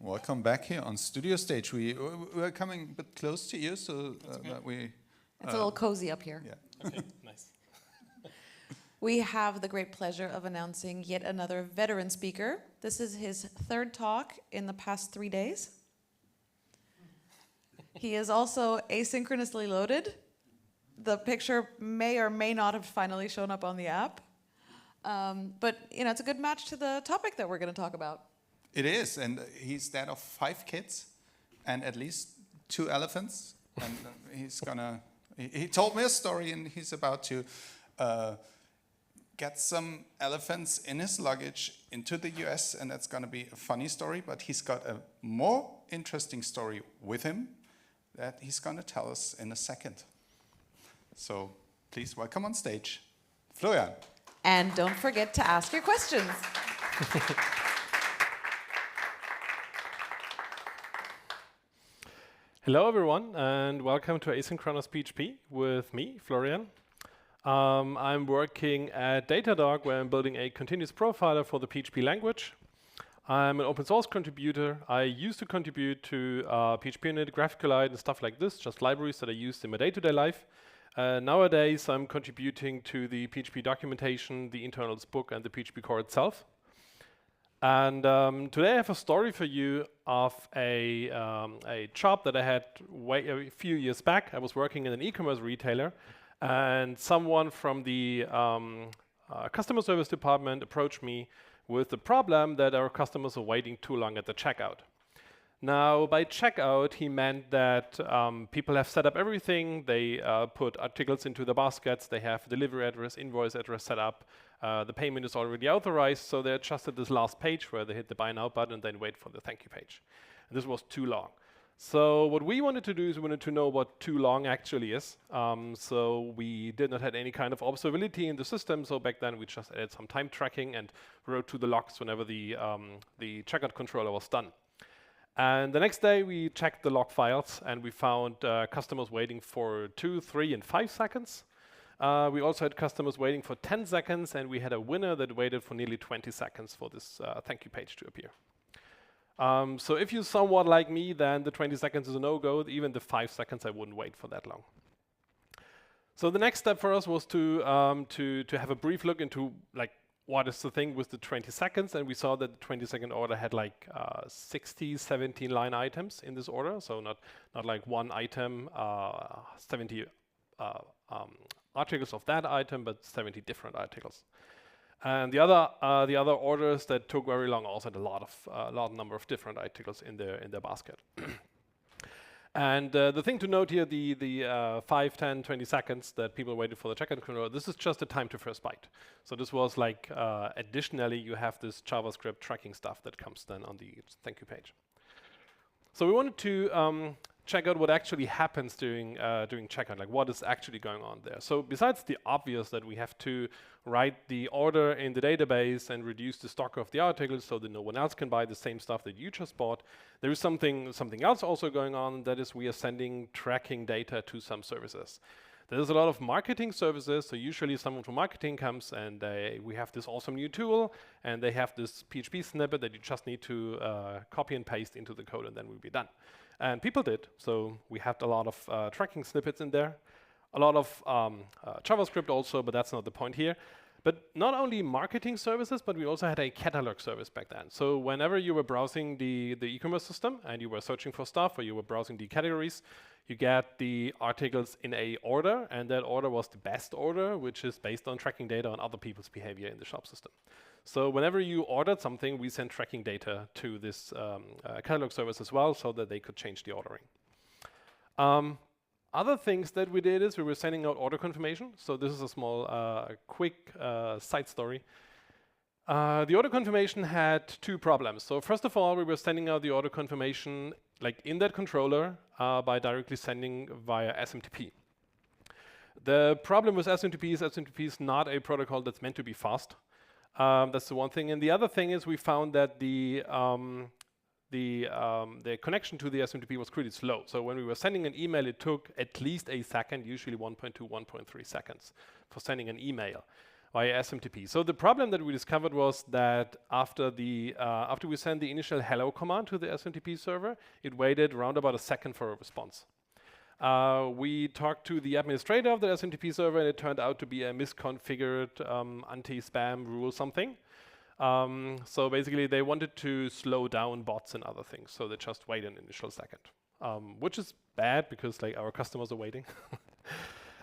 Welcome back here on Studio Stage. We're coming a bit close to you, so that we... It's a little cozy up here. Yeah. Okay, nice. We have the great pleasure of announcing yet another veteran speaker. This is his third talk in the past 3 days. He is also asynchronously loaded. The picture may or may not have finally shown up on the app. But it's a good match to the topic that we're going to talk about. It is, and he's dad of 5 kids and at least 2 elephants. And he's gonna... He told me a story, and he's about to get some elephants in his luggage into the US, and that's gonna be a funny story, but he's got a more interesting story with him that he's gonna tell us in a second. So please welcome on stage, Florian. And don't forget to ask your questions. Hello everyone, and welcome to Asynchronous PHP with me, Florian. I'm working at Datadog, where I'm building a continuous profiler for the PHP language. I'm an open source contributor. I used to contribute to PHP Unit, GraphiQLite, and stuff like this, just libraries that I used in my day-to-day life. Nowadays, I'm contributing to the PHP documentation, the internals book, and the PHP core itself. And today I have a story for you of a job that I had a few years back. I was working in an e-commerce retailer, and someone from the customer service department approached me with the problem that our customers are waiting too long at the checkout. Now, by checkout, he meant that people have set up everything. They put articles into the baskets. They have delivery address, invoice address set up. The payment is already authorized, so they're just at this last page where they hit the Buy Now button and then wait for the thank you page. And this was too long. So what we wanted to do is we wanted to know what too long actually is. So we did not have any kind of observability in the system. So back then we just added some time tracking and wrote to the logs whenever the checkout controller was done. And the next day we checked the log files, and we found customers waiting for 2, 3, and 5 seconds. We also had customers waiting for 10 seconds, and we had a winner that waited for nearly 20 seconds for this thank you page to appear. So if you're somewhat like me, then the 20 seconds is a no-go. Even the 5 seconds, I wouldn't wait for that long. So the next step for us was to have a brief look into what is the thing with the 20 seconds, and we saw that the 20-second order had 60, 17 line items in this order, so not like one item, 70 articles of that item, but 70 different articles. And the other orders that took very long also had a lot number of different articles in their basket. And the thing to note here, the 5, 10, 20 seconds that people waited for the checkout controller, this is just the time to first byte. So this was additionally, you have this JavaScript tracking stuff that comes then on the thank you page. So we wanted to check out what actually happens during checkout, like what is actually going on there. So besides the obvious that we have to write the order in the database and reduce the stock of the articles so that no one else can buy the same stuff that you just bought, there is something else also going on, that is we are sending tracking data to some services. There's a lot of marketing services, so usually someone from marketing comes and we have this awesome new tool, and they have this PHP snippet that you just need to copy and paste into the code, and then we'll be done. And people did, so we had a lot of tracking snippets in there, a lot of JavaScript also, but that's not the point here. But not only marketing services, but we also had a catalog service back then. So whenever you were browsing the e-commerce system and you were searching for stuff, or you were browsing the categories, you get the articles in a order, and that order was the best order, which is based on tracking data on other people's behavior in the shop system. So whenever you ordered something, we sent tracking data to this catalog service as well, so that they could change the ordering. Other things that we did is we were sending out order confirmation. So this is a small, quick side story. The order confirmation had 2 problems. So first of all, we were sending out the order confirmation in that controller by directly sending via SMTP. The problem with SMTP is not a protocol that's meant to be fast. That's the one thing. And the other thing is we found that the connection to the SMTP was pretty slow. So when we were sending an email, it took at least a second, usually 1.2, 1.3 seconds for sending an email. via SMTP. So the problem that we discovered was that after we sent the initial hello command to the SMTP server, it waited around about a second for a response. We talked to the administrator of the SMTP server, and it turned out to be a misconfigured anti-spam rule something. So basically, they wanted to slow down bots and other things, so they just wait an initial second, which is bad because like our customers are waiting.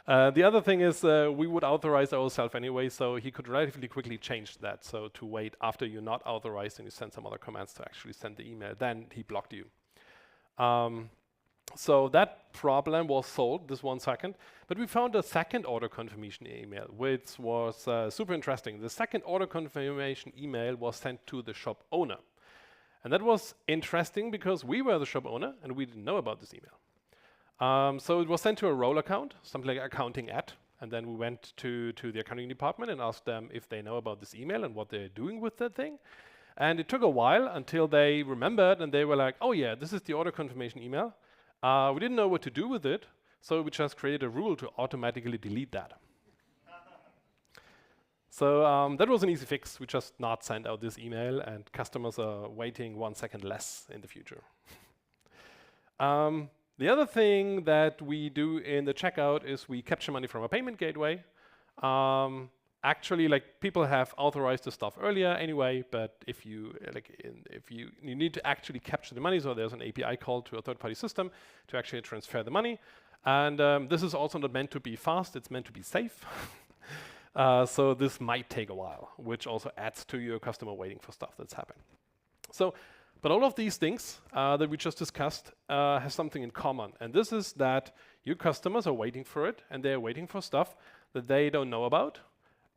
The other thing is we would authorize ourselves anyway, so he could relatively quickly change that. So to wait after you're not authorized and you send some other commands to actually send the email, then he blocked you. So that problem was solved this 1 second, but we found a second order confirmation email, which was super interesting. The second order confirmation email was sent to the shop owner. And that was interesting because we were the shop owner and we didn't know about this email. So it was sent to a role account, something like accounting at, and then we went to the accounting department and asked them if they know about this email and what they're doing with that thing. And it took a while until they remembered and they were like, oh yeah, this is the order confirmation email. We didn't know what to do with it, so we just created a rule to automatically delete that. So that was an easy fix. We just not send out this email, and customers are waiting 1 second less in the future. The other thing that we do in the checkout is we capture money from a payment gateway. Actually, like people have authorized the stuff earlier anyway, but if you you need to actually capture the money, so there's an API call to a third-party system to actually transfer the money. And this is also not meant to be fast; it's meant to be safe. So this might take a while, which also adds to your customer waiting for stuff that's happening. So, but all of these things that we just discussed have something in common, and this is that your customers are waiting for it, and they're waiting for stuff that they don't know about,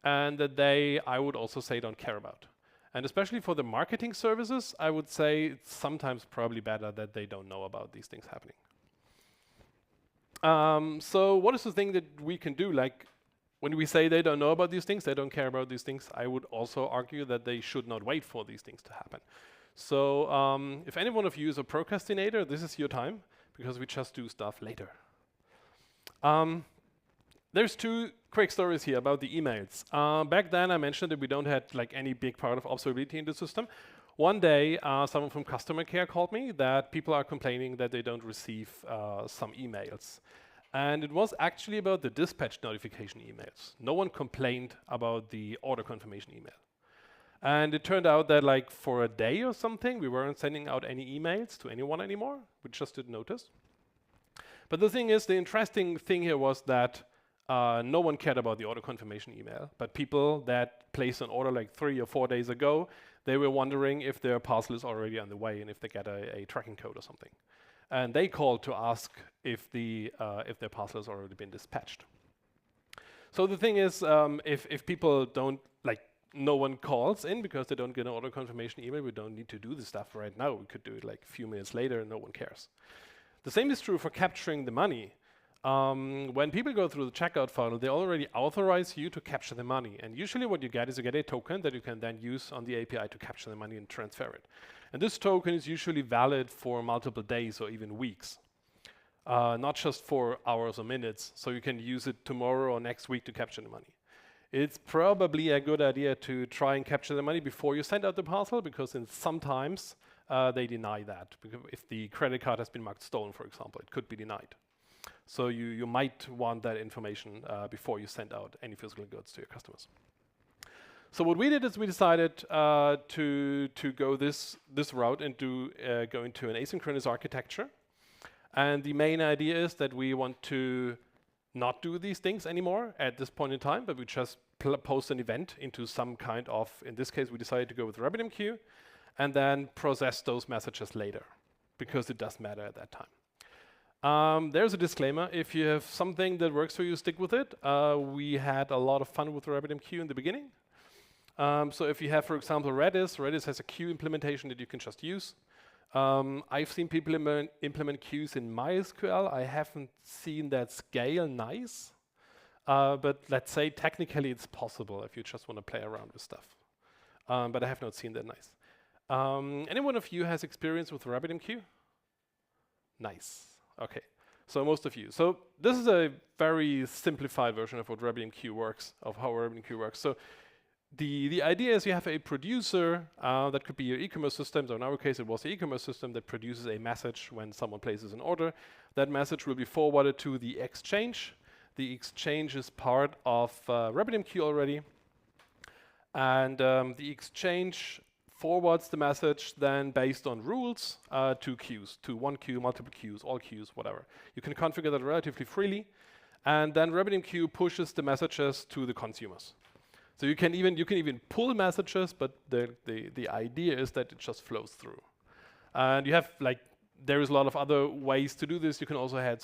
and that they, I would also say, don't care about. And especially for the marketing services, I would say it's sometimes probably better that they don't know about these things happening. So what is the thing that we can do? Like when we say they don't know about these things, they don't care about these things, I would also argue that they should not wait for these things to happen. So if any one of you is a procrastinator, this is your time, because we just do stuff later. There's 2 quick stories here about the emails. Back then, I mentioned that we don't have like any big part of observability in the system. One day, someone from customer care called me that people are complaining that they don't receive some emails. And it was actually about the dispatch notification emails. No one complained about the order confirmation email. And it turned out that like for a day or something, we weren't sending out any emails to anyone anymore. We just didn't notice. But the thing is, the interesting thing here was that no one cared about the order confirmation email, but people that placed an order like 3 or 4 days ago, they were wondering if their parcel is already on the way and if they get a tracking code or something. And they called to ask if their parcel has already been dispatched. So the thing is, if people don't, like no one calls in because they don't get an order confirmation email, we don't need to do this stuff right now. We could do it like a few minutes later and no one cares. The same is true for capturing the money. When people go through the checkout funnel, they already authorize you to capture the money. And usually what you get is you get a token that you can then use on the API to capture the money and transfer it. And this token is usually valid for multiple days or even weeks, not just for hours or minutes. So you can use it tomorrow or next week to capture the money. It's probably a good idea to try and capture the money before you send out the parcel, because sometimes they deny that. Because if the credit card has been marked stolen, for example, it could be denied. So you might want that information before you send out any physical goods to your customers. So what we did is we decided to go this route and go into an asynchronous architecture. And the main idea is that we want to not do these things anymore at this point in time, but we just post an event into some kind of, in this case, we decided to go with RabbitMQ, and then process those messages later, because it does matter at that time. There's a disclaimer. If you have something that works for you, stick with it. We had a lot of fun with RabbitMQ in the beginning. So if you have, for example, Redis has a queue implementation that you can just use. I've seen people implement queues in MySQL. I haven't seen that scale nice. But let's say technically it's possible if you just want to play around with stuff. But I have not seen that nice. Any one of you has experience with RabbitMQ? Nice. Okay. So most of you. So this is a very simplified version of what RabbitMQ works, of how RabbitMQ works. So the idea is you have a producer that could be your e-commerce system. So in our case, it was the e-commerce system that produces a message when someone places an order. That message will be forwarded to the exchange. The exchange is part of RabbitMQ already. And the exchange forwards the message then based on rules to queues, to one queue, multiple queues, all queues, whatever. You can configure that relatively freely. And then RabbitMQ pushes the messages to the consumers. So you can even pull messages, but the idea is that it just flows through. And you have there is a lot of other ways to do this. You can also have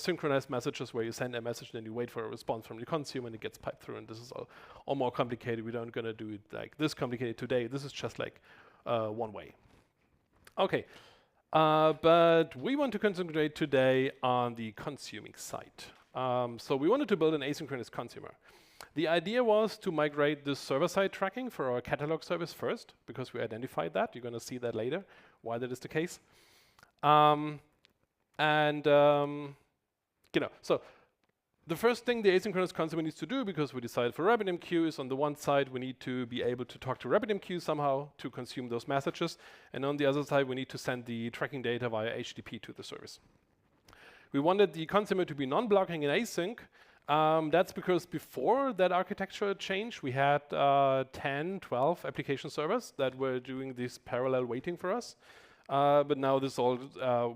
synchronous messages where you send a message and then you wait for a response from the consumer and it gets piped through. And this is all more complicated. We don't gonna do it like this complicated today. This is just like one way. Okay, but we want to concentrate today on the consuming side. So we wanted to build an asynchronous consumer. The idea was to migrate this server-side tracking for our catalog service first, because we identified that. You're going to see that later, why that is the case. So the first thing the asynchronous consumer needs to do, because we decided for RabbitMQ, is on the one side, we need to be able to talk to RabbitMQ somehow to consume those messages. And on the other side, we need to send the tracking data via HTTP to the service. We wanted the consumer to be non-blocking in async. That's because before that architecture change, we had 10, 12 application servers that were doing this parallel waiting for us. But now this all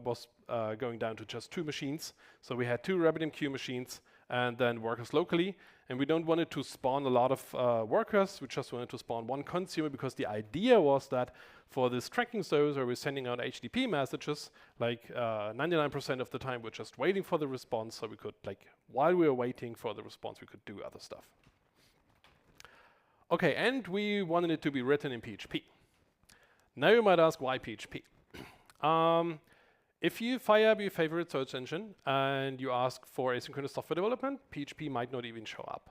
was going down to just 2 machines. So we had 2 RabbitMQ machines and then workers locally. And we don't want it to spawn a lot of workers. We just wanted to spawn 1 consumer, because the idea was that for this tracking service where we're sending out HTTP messages, 99% of the time we're just waiting for the response. So we could, while we were waiting for the response, we could do other stuff. Okay, and we wanted it to be written in PHP. Now you might ask, why PHP? If you fire up your favorite search engine and you ask for asynchronous software development, PHP might not even show up.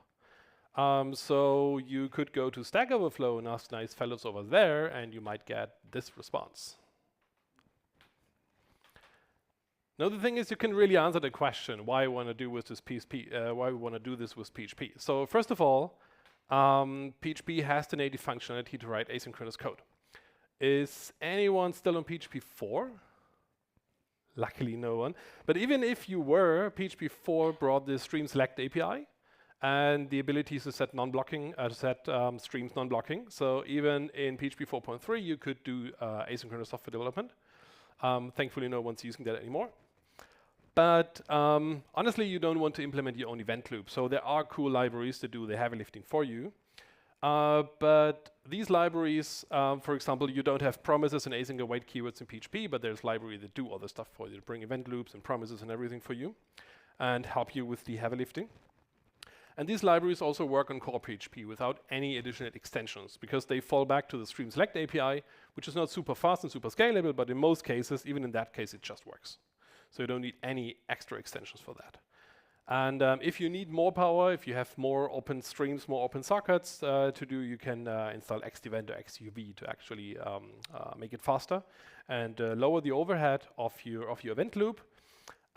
So you could go to Stack Overflow and ask nice fellows over there, and you might get this response. Now the thing is, you can really answer the question why I want to do with this PHP, why we want to do this with PHP. So first of all, PHP has the native functionality to write asynchronous code. Is anyone still on PHP 4? Luckily, no one. But even if you were, PHP 4 brought the stream select API and the ability to set non-blocking, streams non-blocking. So even in PHP 4.3, you could do asynchronous software development. Thankfully, no one's using that anymore. But honestly, you don't want to implement your own event loop. So there are cool libraries that do the heavy lifting for you. But these libraries, for example, you don't have promises and async await keywords in PHP, but there's libraries that do all the stuff for you, to bring event loops and promises and everything for you, and help you with the heavy lifting. And these libraries also work on core PHP without any additional extensions, because they fall back to the stream select API, which is not super fast and super scalable, but in most cases, even in that case, it just works. So you don't need any extra extensions for that. And if you need more power, if you have more open streams, more open sockets to do, you can install Xdevent or XUV to actually make it faster and lower the overhead of your event loop.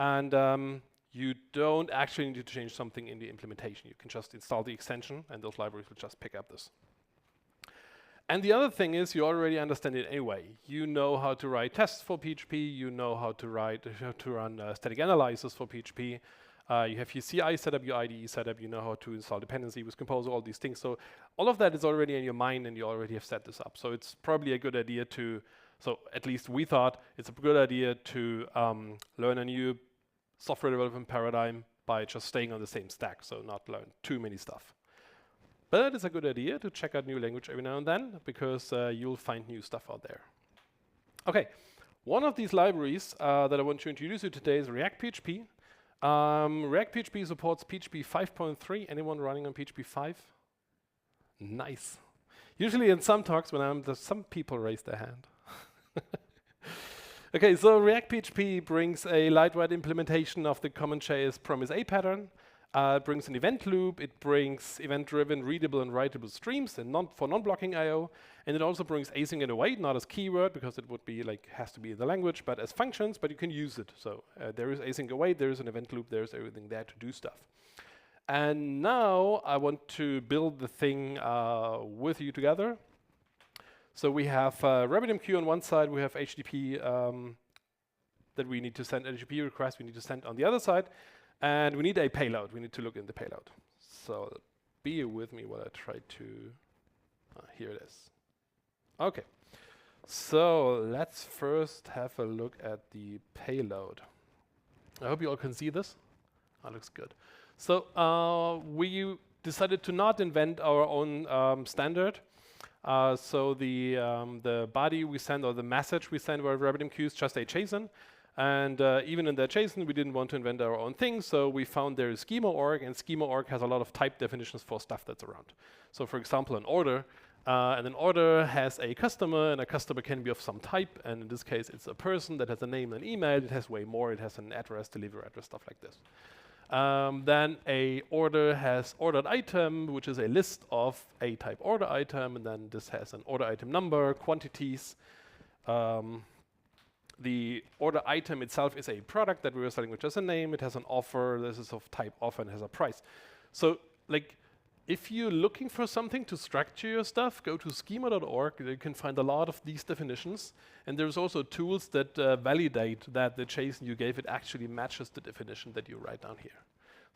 And you don't actually need to change something in the implementation. You can just install the extension, and those libraries will just pick up this. And the other thing is, you already understand it anyway. You know how to write tests for PHP. You know how to run static analysis for PHP. You have your CI setup, your IDE setup, you know how to install dependency with Composer, all these things. So all of that is already in your mind, and you already have set this up. So it's probably a good idea to, so at least we thought it's a good idea to learn a new software development paradigm by just staying on the same stack, so not learn too many stuff. But it's a good idea to check out new language every now and then, because you'll find new stuff out there. Okay, one of these libraries that I want to introduce you today is React PHP. React PHP supports PHP 5.3. Anyone running on PHP 5? Nice. Usually in some talks when some people raise their hand. Okay, so React PHP brings a lightweight implementation of the common JS promise A pattern. It brings an event loop. It brings event-driven readable and writable streams and for non-blocking I/O. And it also brings async and await, not as keyword, because it would be like, has to be in the language, but as functions, but you can use it. So there is async await, there is an event loop, there's everything there to do stuff. And now I want to build the thing with you together. So we have RabbitMQ on one side, we have HTTP that we need to send, HTTP request we need to send on the other side, and we need a payload. We need to look in the payload. So be with me while I try to, here it is. Okay, so let's first have a look at the payload. I hope you all can see this. That looks good. So we decided to not invent our own standard. So the body we send, or the message we send via RabbitMQ is just a JSON. And even in that JSON, we didn't want to invent our own thing, so we found there is schema.org, and schema.org has a lot of type definitions for stuff that's around. So for example, an order, and an order has a customer, and a customer can be of some type, and in this case, it's a person that has a name and an email. It has way more. It has an address, delivery address, stuff like this. Then a order has ordered item, which is a list of a type order item, and then this has an order item number, quantities. The order item itself is a product that we are selling, which has a name. It has an offer. This is of type offer and has a price. So, like, if you're looking for something to structure your stuff, go to schema.org. You can find a lot of these definitions. And there's also tools that validate that the JSON you gave it actually matches the definition that you write down here.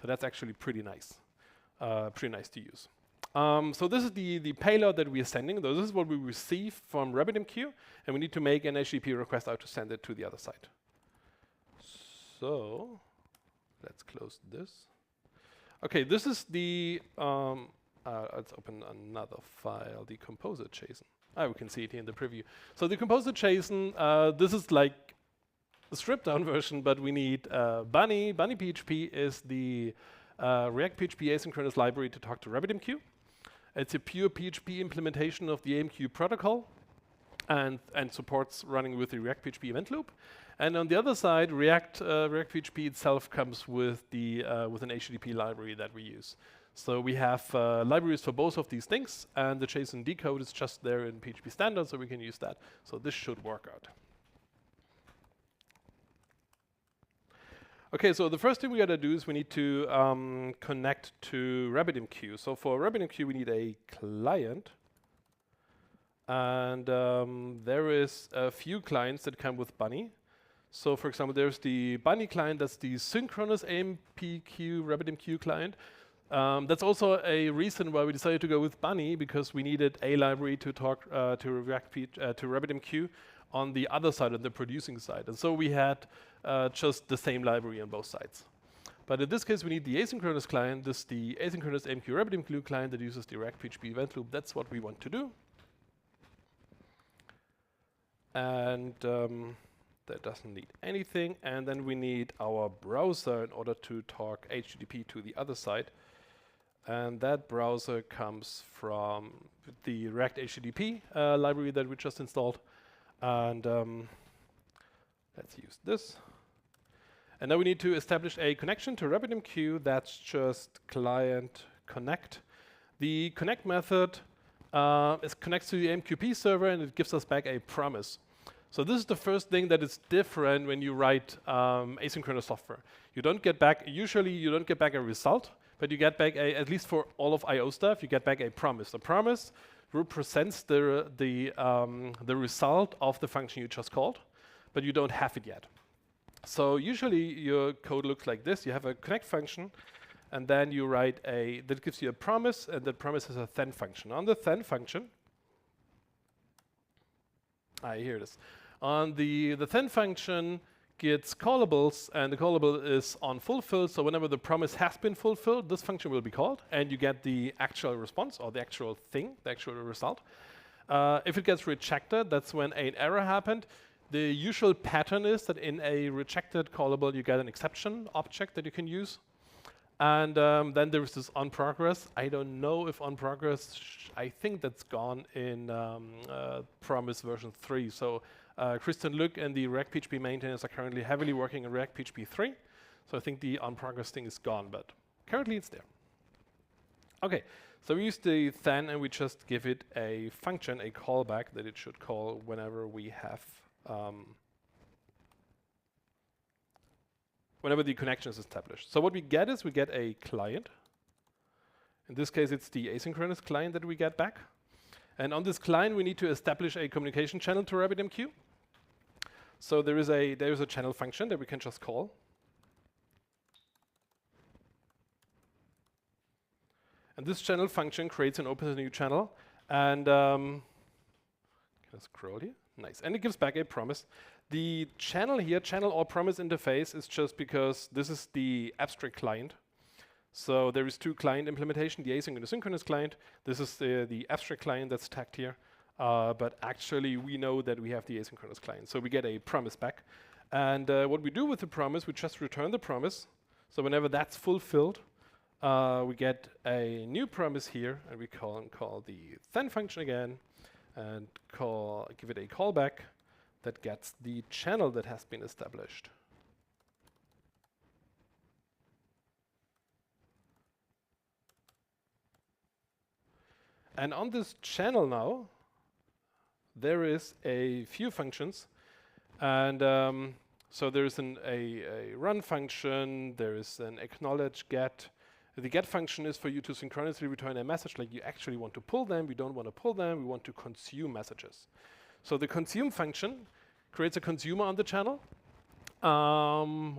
So that's actually pretty nice to use. So this is the payload that we are sending. This is what we receive from RabbitMQ, and we need to make an HTTP request out to send it to the other side. So let's close this. Okay, this is the, let's open another file, the composer.json. We can see it here in the preview. So the composer.json, this is like the stripped down version, but we need Bunny. Bunny PHP is the React PHP asynchronous library to talk to RabbitMQ. It's a pure PHP implementation of the AMQ protocol and supports running with the React PHP event loop. And on the other side, React PHP itself comes with with an HTTP library that we use. So we have libraries for both of these things, and the JSON decode is just there in PHP standard, so we can use that. So this should work out. Okay, so the first thing we gotta do is we need to connect to RabbitMQ. So for RabbitMQ, we need a client. And there is a few clients that come with Bunny. So for example, there's the Bunny client, that's the synchronous AMPQ RabbitMQ client. That's also a reason why we decided to go with Bunny, because we needed a library to talk to RabbitMQ on the other side, on the producing side. And so we had just the same library on both sides. But in this case, we need the asynchronous client. This is the asynchronous AMQ RabbitMQ client that uses the React PHP event loop. That's what we want to do. And that doesn't need anything. And then we need our browser in order to talk HTTP to the other side. And that browser comes from the React HTTP library that we just installed. And let's use this. And now we need to establish a connection to RabbitMQ. That's just client connect. The connect method connects to the AMQP server, and it gives us back a promise. So this is the first thing that is different when you write asynchronous software. You don't get back, usually you don't get back a result, but you get back at least for all of I/O stuff, you get back a promise. A promise represents the result of the function you just called, but you don't have it yet. So usually your code looks like this. You have a connect function, and then you write that gives you a promise, and that promise has a then function. On the then function, here it is. On the then function gets callables, and the callable is on fulfilled. So whenever the promise has been fulfilled, this function will be called, and you get the actual response, or the actual thing, the actual result. If it gets rejected, that's when an error happened. The usual pattern is that in a rejected callable, you get an exception object that you can use. And then there is this on progress. I don't know if on progress, I think that's gone in Promise version 3. So Christian Lück and the React PHP maintainers are currently heavily working on React PHP 3. So I think the on progress thing is gone, but currently it's there. Okay, so we use the then and we just give it a function, a callback that it should call whenever we have, whenever the connection is established. So what we get is we get a client. In this case, it's the asynchronous client that we get back. And on this client, we need to establish a communication channel to RabbitMQ. So there is a channel function that we can just call. And this channel function creates and opens a new channel. And can I scroll here? Nice. And it gives back a promise. The channel here, channel or promise interface, is just because this is the abstract client. So there is two client implementation, the async and the synchronous client. This is the abstract client that's tagged here. But actually, we know that we have the asynchronous client. So we get a promise back. And what we do with the promise, we just return the promise. So whenever that's fulfilled, we get a new promise here, and we call the then function again, and give it a callback that gets the channel that has been established. And on this channel now, there is a few functions, and so there is a run function, there is an acknowledge get. The get function is for you to synchronously return a message, like you actually want to pull them, we don't want to pull them, we want to consume messages. So the consume function creates a consumer on the channel,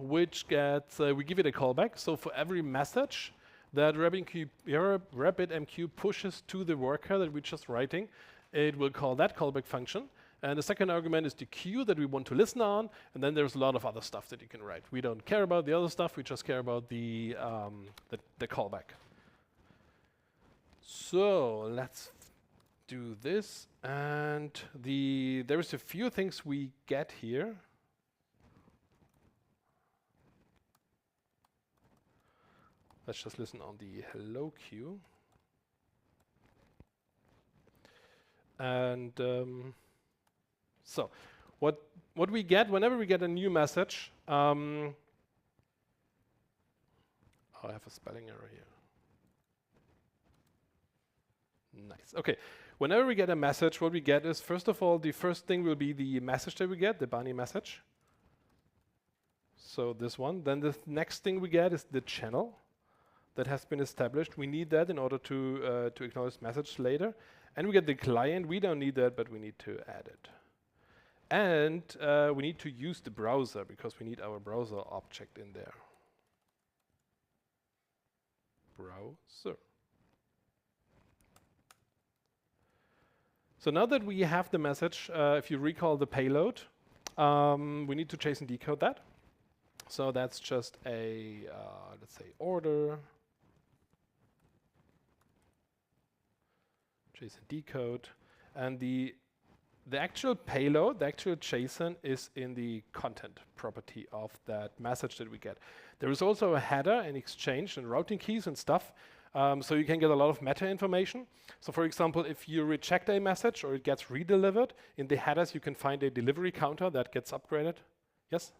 which gets, we give it a callback. So for every message that RabbitMQ pushes to the worker that we're just writing, it will call that callback function. And the second argument is the queue that we want to listen on, and then there's a lot of other stuff that you can write. We don't care about the other stuff, we just care about the callback. So let's do this, and there is a few things we get here. Let's just listen on the hello queue. And so what we get whenever we get a new message, oh, I have a spelling error here. Nice. Okay. Whenever we get a message, what we get is, first of all, the first thing will be the message that we get, the bunny message. So this one. Then the next thing we get is the channel that has been established. We need that in order to acknowledge message later. And we get the client. We don't need that, but we need to add it. And we need to use the browser because we need our browser object in there. Browser. So now that we have the message, if you recall the payload, we need to JSON decode that. So that's just a, let's say, order. JSON decode. And the actual payload, the actual JSON, is in the content property of that message that we get. There is also a header and exchange and routing keys and stuff, so you can get a lot of meta information. So for example, if you reject a message or it gets redelivered, in the headers you can find a delivery counter that gets upgraded. Yes?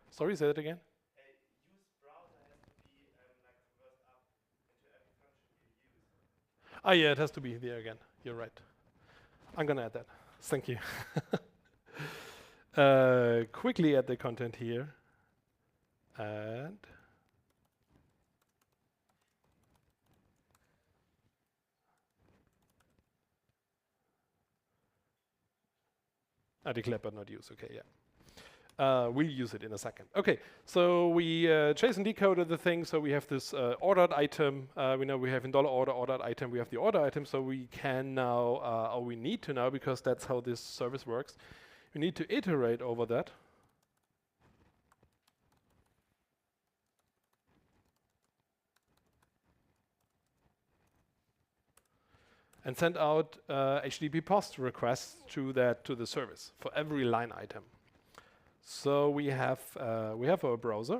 Sorry, say that again? Oh yeah, it has to be there again. You're right. I'm gonna add that. Thank you. Quickly add the content here. And declare but not use. Okay, yeah. We'll use it in a second. Okay, so we JSON decoded the thing. So we have this ordered item. We know we have in $ordered item. We have the order item. So we can now, or we need to now, because that's how this service works. We need to iterate over that. And send out HTTP post requests to the service for every line item. So we have our browser,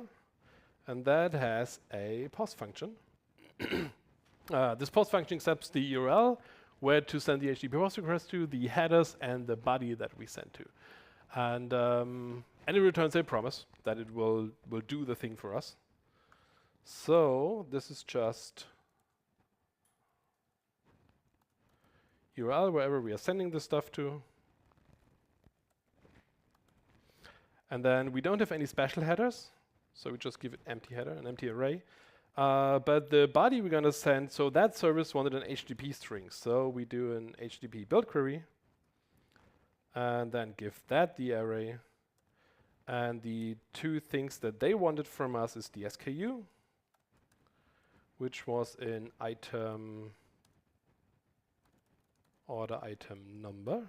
and that has a post function. This post function accepts the URL, where to send the HTTP post request to, the headers, and the body that we send to. And and it returns a promise that it will do the thing for us. So this is just URL wherever we are sending this stuff to. And then we don't have any special headers, so we just give it empty header, an empty array. But the body we're going to send, so that service wanted an HTTP string. So we do an HTTP build query, and then give that the array. And the two things that they wanted from us is the SKU, which was in item order item number,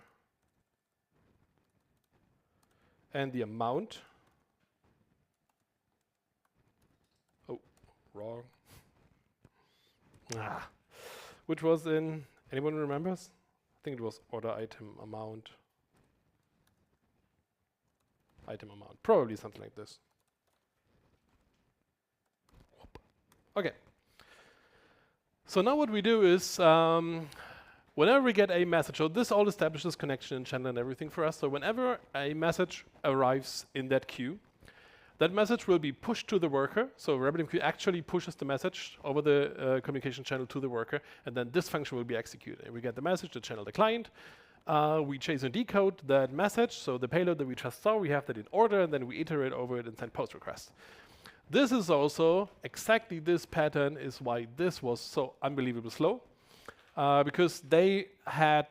and the amount. Oh, wrong. Which was in, anyone remembers? I think it was order item amount. Item amount, probably something like this. Okay. So now what we do is, whenever we get a message, so this all establishes connection and channel and everything for us. So whenever a message arrives in that queue, that message will be pushed to the worker. So RabbitMQ actually pushes the message over the communication channel to the worker, and then this function will be executed. And we get the message, the channel, the client. We JSON decode that message, so the payload that we just saw, we have that in order, and then we iterate over it and send post requests. This is also exactly this pattern is why this was so unbelievably slow, because they had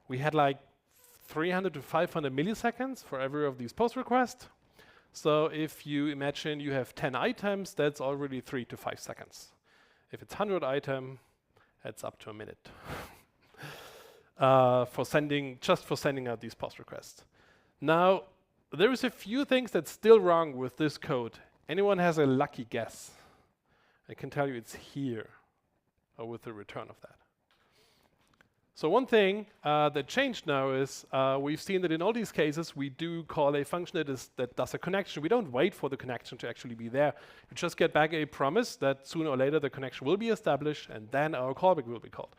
we had like 300 to 500 milliseconds for every of these post requests. So if you imagine you have 10 items, that's already 3 to 5 seconds. If it's 100 items, that's up to a minute. For sending out these post requests. Now, there is a few things that's still wrong with this code. Anyone has a lucky guess? I can tell you it's here, or with the return of that. So one thing that changed now is we've seen that in all these cases we do call a function that does a connection. We don't wait for the connection to actually be there. We just get back a promise that sooner or later the connection will be established, and then our callback will be called.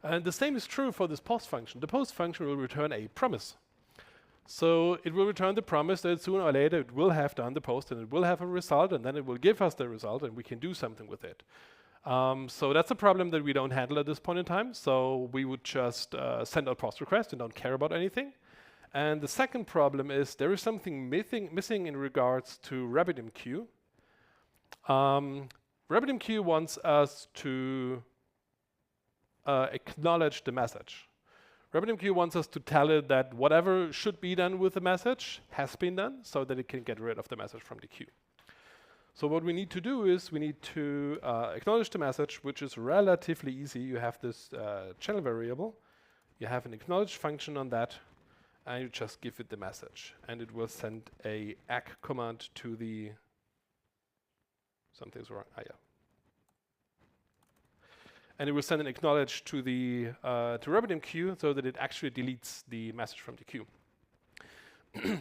And the same is true for this post function. The post function will return a promise. So it will return the promise that sooner or later it will have done the post, and it will have a result, and then it will give us the result, and we can do something with it. So that's a problem that we don't handle at this point in time. So we would just send out post requests and don't care about anything. And the second problem is there is something missing in regards to RabbitMQ. RabbitMQ wants us to acknowledge the message. RabbitMQ wants us to tell it that whatever should be done with the message has been done, so that it can get rid of the message from the queue. So what we need to do is we need to acknowledge the message, which is relatively easy. You have this channel variable, you have an acknowledge function on that, and you just give it the message, and it will send a ACK command to the, something's wrong, yeah. And it will send an acknowledge to the to RabbitMQ so that it actually deletes the message from the queue.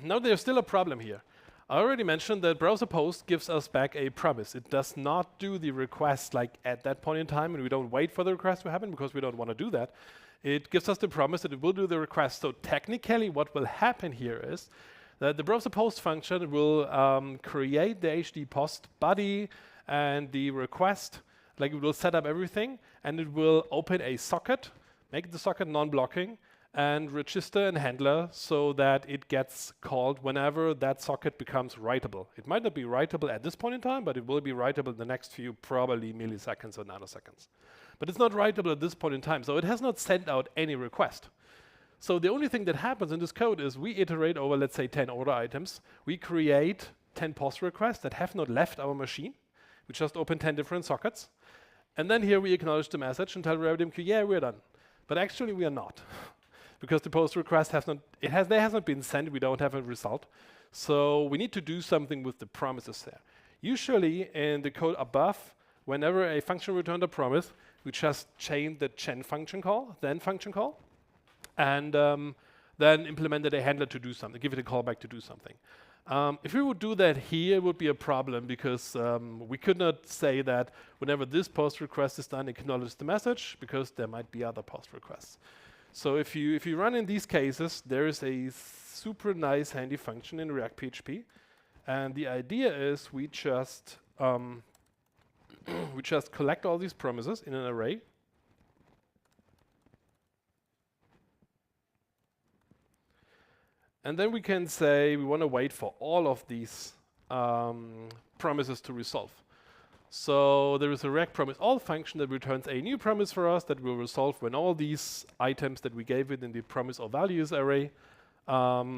Now there's still a problem here. I already mentioned that browser post gives us back a promise. It does not do the request like at that point in time, and we don't wait for the request to happen because we don't want to do that. It gives us the promise that it will do the request. So technically what will happen here is that the browser post function will create the HD post body and the request. Like it will set up everything, and it will open a socket, make the socket non-blocking, and register and handler so that it gets called whenever that socket becomes writable. It might not be writable at this point in time, but it will be writable in the next few probably milliseconds or nanoseconds. But it's not writable at this point in time, so it has not sent out any request. So the only thing that happens in this code is we iterate over, let's say, 10 order items. We create 10 post requests that have not left our machine. We just open 10 different sockets. And then here we acknowledge the message and tell RabbitMQ, yeah, we're done. But actually we are not. Because the post request has not been sent, we don't have a result. So we need to do something with the promises there. Usually in the code above, whenever a function returned a promise, we just chain the then function call, and then implemented a handler to do something, give it a callback to do something. If we would do that here, it would be a problem because we could not say that whenever this post request is done, acknowledge the message, because there might be other post requests. So if you run in these cases, there is a super nice handy function in React PHP, and the idea is we just collect all these promises in an array. And then we can say we want to wait for all of these promises to resolve. So there is a React promise all function that returns a new promise for us that will resolve when all these items that we gave it in the promise or values array are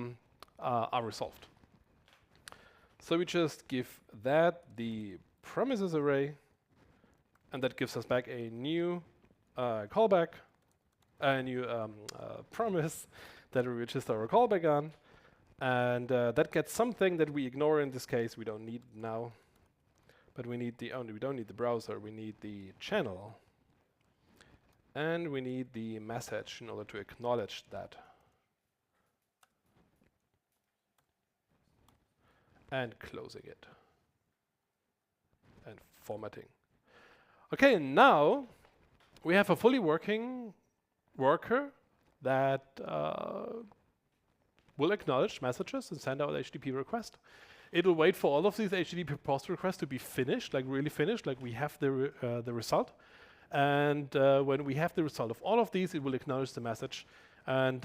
resolved. So we just give that the promises array, and that gives us back a new callback, a new promise that we register our callback on, and that gets something that we ignore in this case. We don't need now, but we need we don't need the browser. We need the channel, and we need the message in order to acknowledge that, and closing it, and formatting. Okay, now we have a fully working worker that will acknowledge messages and send out HTTP request. It will wait for all of these HTTP post requests to be finished, like really finished, like we have the result. And when we have the result of all of these, it will acknowledge the message. And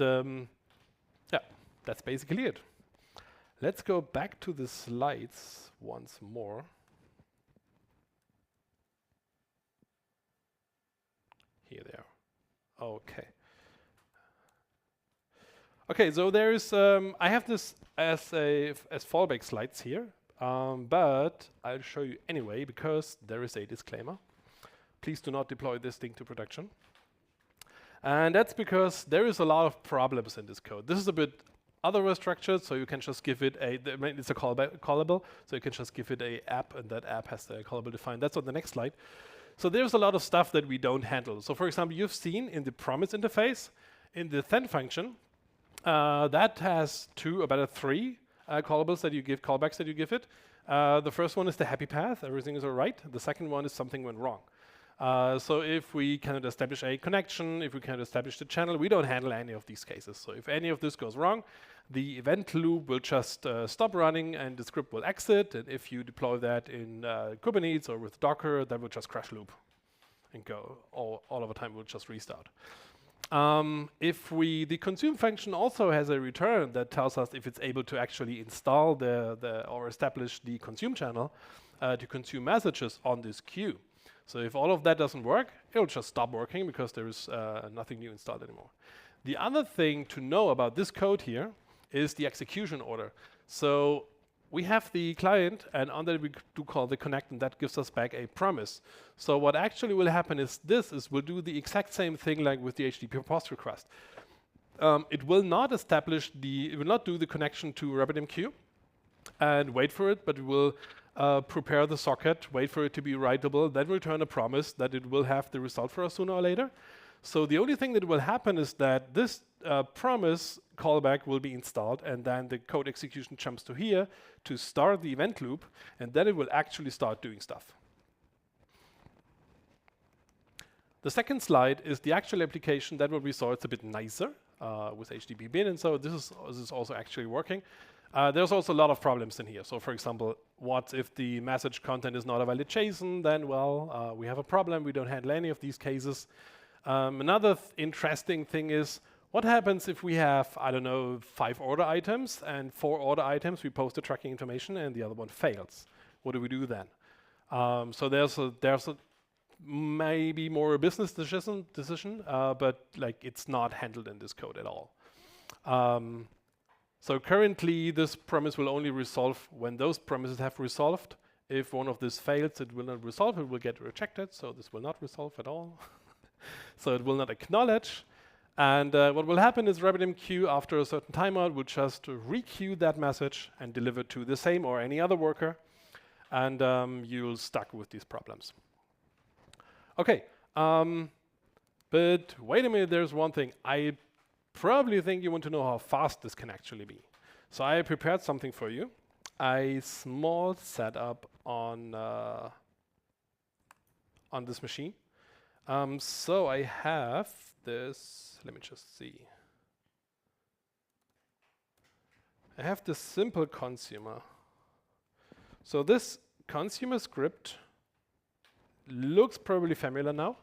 yeah, that's basically it. Let's go back to the slides once more. Here they are. Okay. Okay, so there is I have this as fallback slides here, but I'll show you anyway because there is a disclaimer. Please do not deploy this thing to production. And that's because there is a lot of problems in this code. This is a bit otherwise structured, so you can just give it it's a callable, so you can just give it a app, and that app has the callable defined. That's on the next slide. So there's a lot of stuff that we don't handle. So for example, you've seen in the promise interface, in the then function, that has three callables that you give, callbacks that you give it. The first one is the happy path, everything is all right. The second one is something went wrong. So if we cannot establish a connection, if we cannot establish the channel, we don't handle any of these cases. So if any of this goes wrong, the event loop will just stop running and the script will exit. And if you deploy that in Kubernetes or with Docker, that will just crash loop and go all of the time will just restart. The consume function also has a return that tells us if it's able to actually install or establish the consume channel to consume messages on this queue. So if all of that doesn't work, it'll just stop working because there is nothing new installed anymore. The other thing to know about this code here is the execution order. So we have the client, and on that we do call the connect, and that gives us back a promise. So what actually will happen is we'll do the exact same thing like with the HTTP post request. It will not do the connection to RabbitMQ and wait for it, but it will prepare the socket, wait for it to be writable, then return a promise that it will have the result for us sooner or later. So the only thing that will happen is that this promise callback will be installed, and then the code execution jumps to here to start the event loop, and then it will actually start doing stuff. The second slide is the actual application that what we saw. It's a bit nicer with HTTP bin, and so this is also actually working. There's also a lot of problems in here. So for example, what if the message content is not a valid JSON? Then, well, we have a problem. We don't handle any of these cases. Another interesting thing is, what happens if we have, I don't know, 5 order items, and 4 order items we post the tracking information and the other one fails? What do we do then? So there's a maybe more a business decision, but like it's not handled in this code at all. So currently, this promise will only resolve when those promises have resolved. If one of these fails, it will not resolve. It will get rejected. So this will not resolve at all. So it will not acknowledge. And what will happen is RabbitMQ, after a certain timeout, will just requeue that message and deliver to the same or any other worker. And you'll stuck with these problems. OK, but wait a minute. There's one thing. I probably think you want to know how fast this can actually be. So I prepared something for you. A small setup on this machine. So I have this, let me just see. I have this simple consumer. So this consumer script looks probably familiar now.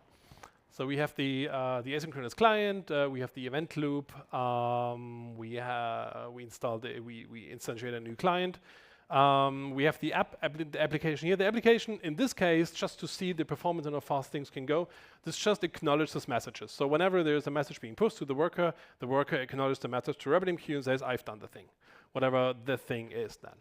So we have the asynchronous client, we have the event loop, we instantiate a new client. We have the application here. The application, in this case, just to see the performance and how fast things can go, this just acknowledges messages. So whenever there's a message being pushed to the worker acknowledges the message to RabbitMQ and says, I've done the thing, whatever the thing is then.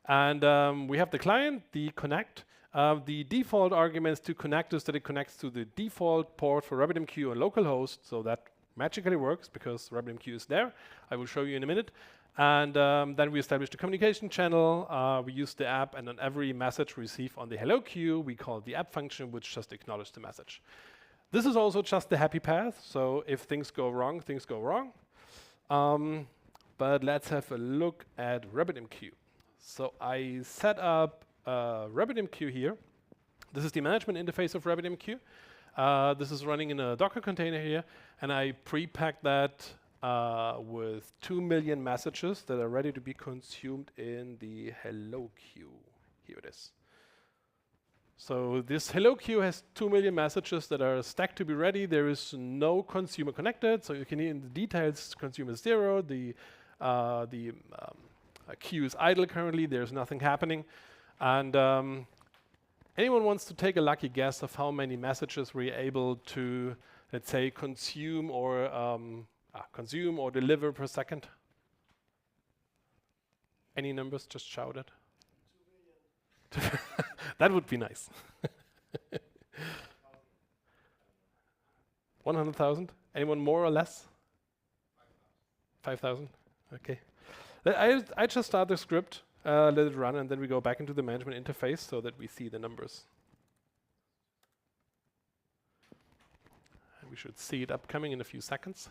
And we have the client, the connect. The default arguments to connect is that it connects to the default port for RabbitMQ on localhost, so that magically works because RabbitMQ is there. I will show you in a minute. And then we establish the communication channel. We use the app, and on every message received on the hello queue, we call the app function, which just acknowledges the message. This is also just the happy path, so if things go wrong, things go wrong. But let's have a look at RabbitMQ. So I set up RabbitMQ here. This is the management interface of RabbitMQ. This is running in a Docker container here, and I pre-packed that with 2 million messages that are ready to be consumed in the hello queue. Here it is. So this hello queue has 2 million messages that are stacked to be ready. There is no consumer connected, so you can see in the details consumer 0. The queue is idle currently. There's nothing happening. And anyone wants to take a lucky guess of how many messages we're able to, let's say, consume or deliver per second? Any numbers? Just shout it. 2 million. That would be nice. 100,000? Anyone more or less? 5,000? Okay. I just start the script, let it run, and then we go back into the management interface so that we see the numbers. And we should see it upcoming in a few seconds.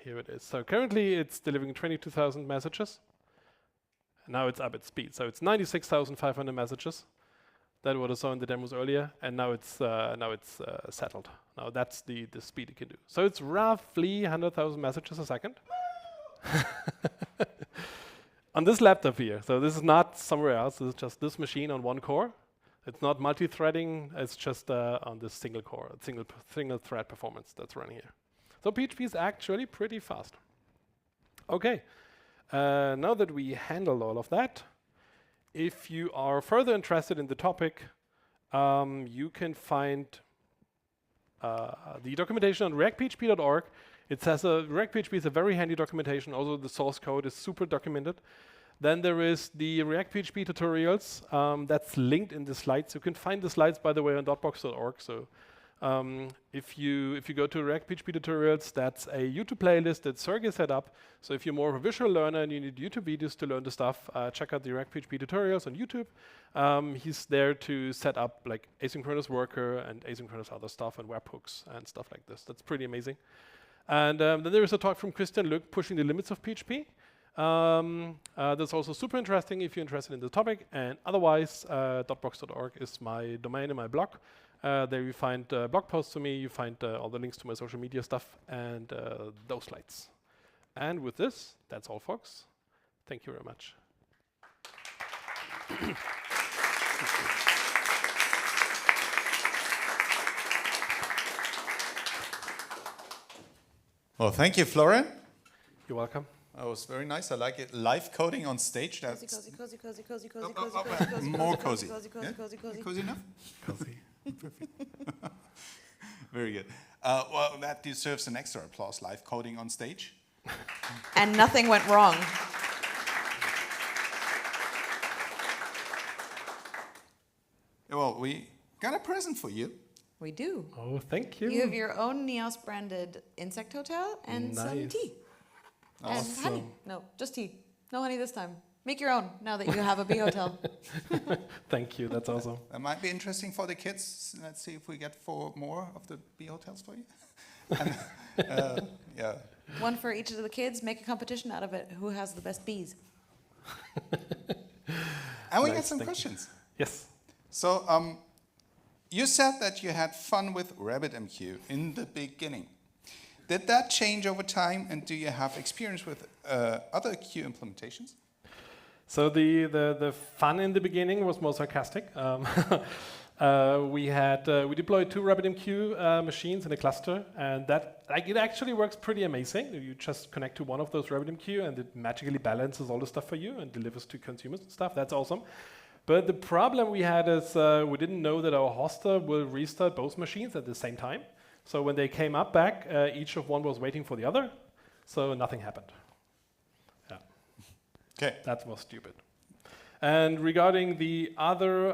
Here it is. So currently it's delivering 22,000 messages. Now it's up at speed. So it's 96,500 messages. That what I saw in the demos earlier, and now it's settled. Now that's the speed it can do. So it's roughly 100,000 messages a second. On this laptop here. So this is not somewhere else. This is just this machine on one core. It's not multi-threading. It's just on this single core, single thread performance that's running here. So PHP is actually pretty fast. Okay. Now that we handled all of that, if you are further interested in the topic, you can find the documentation on reactphp.org. It says React.php is a very handy documentation. Also, the source code is super documented. Then there is the React.php tutorials that's linked in the slides. You can find the slides, by the way, on .box.org. So if you go to React.php tutorials, that's a YouTube playlist that Sergey set up. So if you're more of a visual learner and you need YouTube videos to learn the stuff, check out the React.php tutorials on YouTube. He's there to set up like asynchronous worker and asynchronous other stuff and webhooks and stuff like this. That's pretty amazing. And then there is a talk from Christian Lück, Pushing the Limits of PHP. That's also super interesting if you're interested in the topic. And otherwise, .box.org is my domain and my blog. There you find blog posts to me, you find all the links to my social media stuff, and those slides. And with this, that's all, folks. Thank you very much. Well, thank you, Florian. You're welcome. That was very nice. I like it. Live coding on stage. That's more cozy. Cozy enough? Cozy. Very good. Well, that deserves an extra applause. Live coding on stage. And nothing went wrong. Well, we got a present for you. We do. Oh, thank you. You have your own Neos branded insect hotel and some tea. And honey. No, just tea. No honey this time. Make your own now that you have a bee hotel. Thank you. That's awesome. That might be interesting for the kids. Let's see if we get 4 more of the bee hotels for you. And, yeah. One for each of the kids. Make a competition out of it. Who has the best bees? And we Nice, got some thank you. questions. Yes. So you said that you had fun with RabbitMQ in the beginning. Did that change over time, and do you have experience with other queue implementations? So the fun in the beginning was more sarcastic. We deployed 2 RabbitMQ machines in a cluster, and that it actually works pretty amazing. You just connect to one of those RabbitMQ, and it magically balances all the stuff for you and delivers to consumers and stuff. That's awesome. But the problem we had is we didn't know that our hoster will restart both machines at the same time. So when they came up back, each of one was waiting for the other, so nothing happened. Yeah. Okay. That was stupid. And regarding the other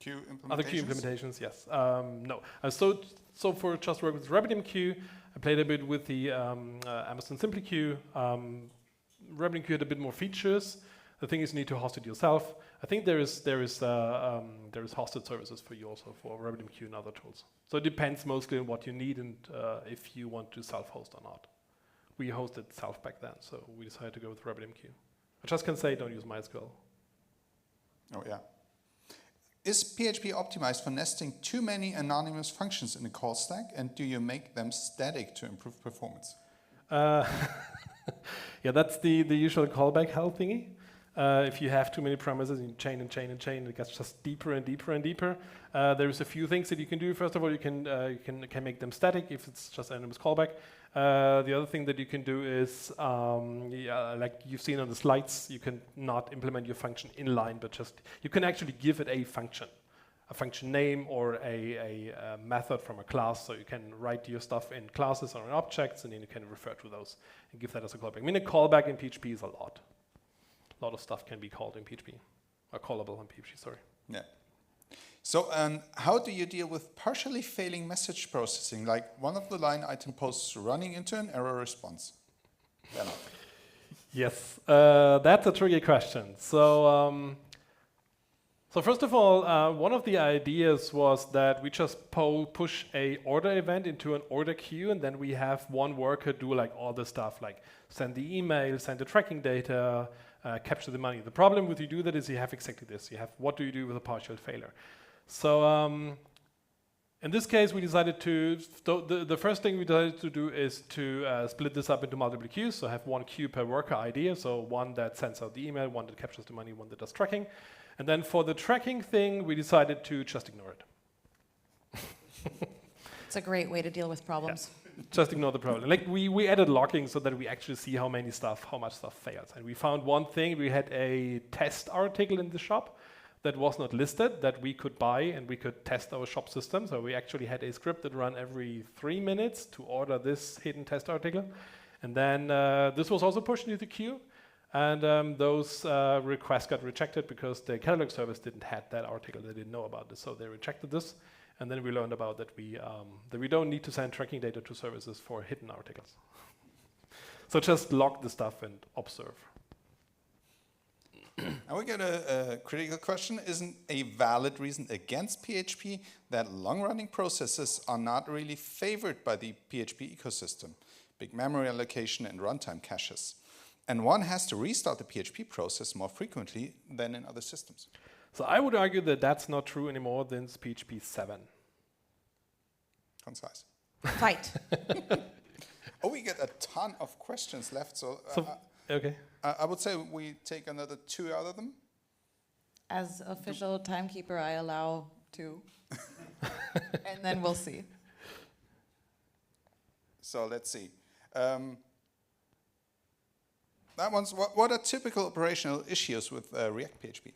Queue implementations? other queue implementations, yes. No. So for just work with RabbitMQ, I played a bit with the Amazon SimplyQ. RabbitMQ had a bit more features. The thing is, you need to host it yourself. I think there is hosted services for you also for RabbitMQ and other tools. So it depends mostly on what you need and if you want to self-host or not. We hosted self back then, so we decided to go with RabbitMQ. I just can say don't use MySQL. Oh, yeah. Is PHP optimized for nesting too many anonymous functions in a call stack, and do you make them static to improve performance? Yeah, that's the usual callback hell thingy. If you have too many parameters, you chain and chain and chain, it gets just deeper and deeper and deeper. There's a few things that you can do. First of all, you can make them static if it's just anonymous callback. The other thing that you can do is, like you've seen on the slides, you can not implement your function inline, but just you can actually give it a function name or a method from a class. So you can write your stuff in classes or in objects, and then you can refer to those and give that as a callback. I mean, a callback in PHP is a lot. A lot of stuff can be called in PHP, or callable in PHP, sorry. Yeah. So how do you deal with partially failing message processing, like one of the line item posts running into an error response? Yes, that's a tricky question. So first of all, one of the ideas was that we just push a order event into an order queue, and then we have one worker do like all the stuff, like send the email, send the tracking data, capture the money. The problem with you do that is you have exactly this. You have what do you do with a partial failure? So in this case, we decided to, the first thing we decided to do is to split this up into multiple queues. So have one queue per worker idea. So one that sends out the email, one that captures the money, one that does tracking. And then for the tracking thing, we decided to just ignore it. It's a great way to deal with problems. Yeah. Just ignore the problem. Like we added logging so that we actually see how much stuff fails. And we found one thing. We had a test article in the shop that was not listed that we could buy and we could test our shop system. So we actually had a script that ran every 3 minutes to order this hidden test article. And then this was also pushed into the queue. And those requests got rejected because the catalog service didn't have that article. They didn't know about this, so they rejected this. And then we learned about that we don't need to send tracking data to services for hidden articles. So just log the stuff and observe. Now we got a critical question. Isn't a valid reason against PHP that long-running processes are not really favored by the PHP ecosystem? Big memory allocation and runtime caches. And one has to restart the PHP process more frequently than in other systems. So I would argue that that's not true anymore since PHP 7. Concise. Fight. Oh, we get a ton of questions left. So okay. I would say we take another 2 out of them. As official timekeeper, I allow 2. And then we'll see. So let's see. That one's what are typical operational issues with React PHP?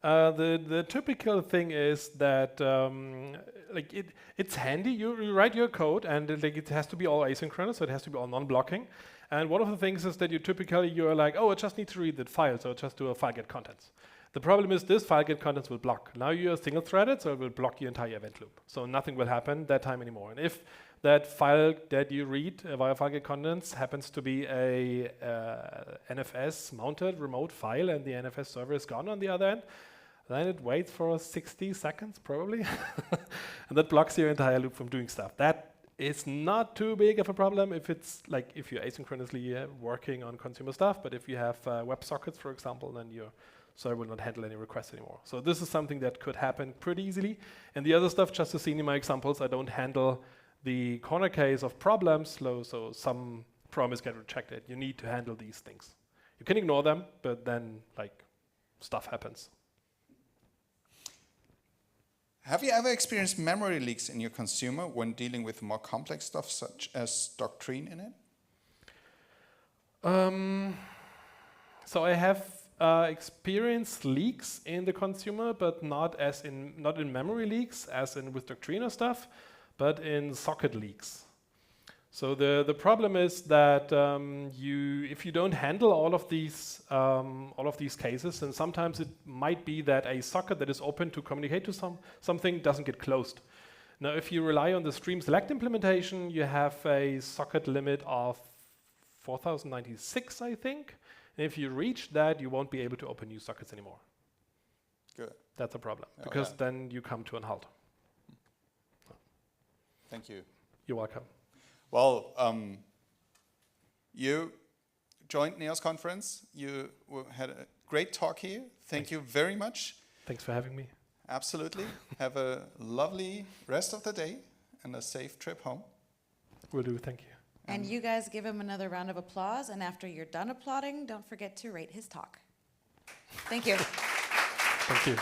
The typical thing is that it's handy. You write your code and it has to be all asynchronous, so it has to be all non-blocking. And one of the things is that you're like, oh, I just need to read that file, so I just do a file get contents. The problem is this file get contents will block. Now you're single threaded, so it will block your entire event loop. So nothing will happen that time anymore. And if that file that you read via file get contents happens to be a NFS mounted remote file and the NFS server is gone on the other end, then it waits for 60 seconds probably. And that blocks your entire loop from doing stuff. That it's not too big of a problem if it's like if you're asynchronously working on consumer stuff, but if you have WebSockets, for example, then your server will not handle any requests anymore. So this is something that could happen pretty easily. And the other stuff, just as seen in my examples, I don't handle the corner case of problems, so some promise get rejected. You need to handle these things. You can ignore them, but then like stuff happens. Have you ever experienced memory leaks in your consumer when dealing with more complex stuff, such as doctrine in it? So I have experienced leaks in the consumer, but not in memory leaks, as in with doctrine stuff, but in socket leaks. So the problem is that if you don't handle all of these cases, then sometimes it might be that a socket that is open to communicate to something doesn't get closed. Now, if you rely on the stream select implementation, you have a socket limit of 4096, I think. And if you reach that, you won't be able to open new sockets anymore. Good. That's a problem, because then you come to an halt. Thank you. You're welcome. Well, you joined NEOS conference. You had a great talk here. Thank you very much. Thanks for having me. Absolutely. Have a lovely rest of the day and a safe trip home. Will do, thank you. And you guys give him another round of applause. And after you're done applauding, don't forget to rate his talk. Thank you. Thank you.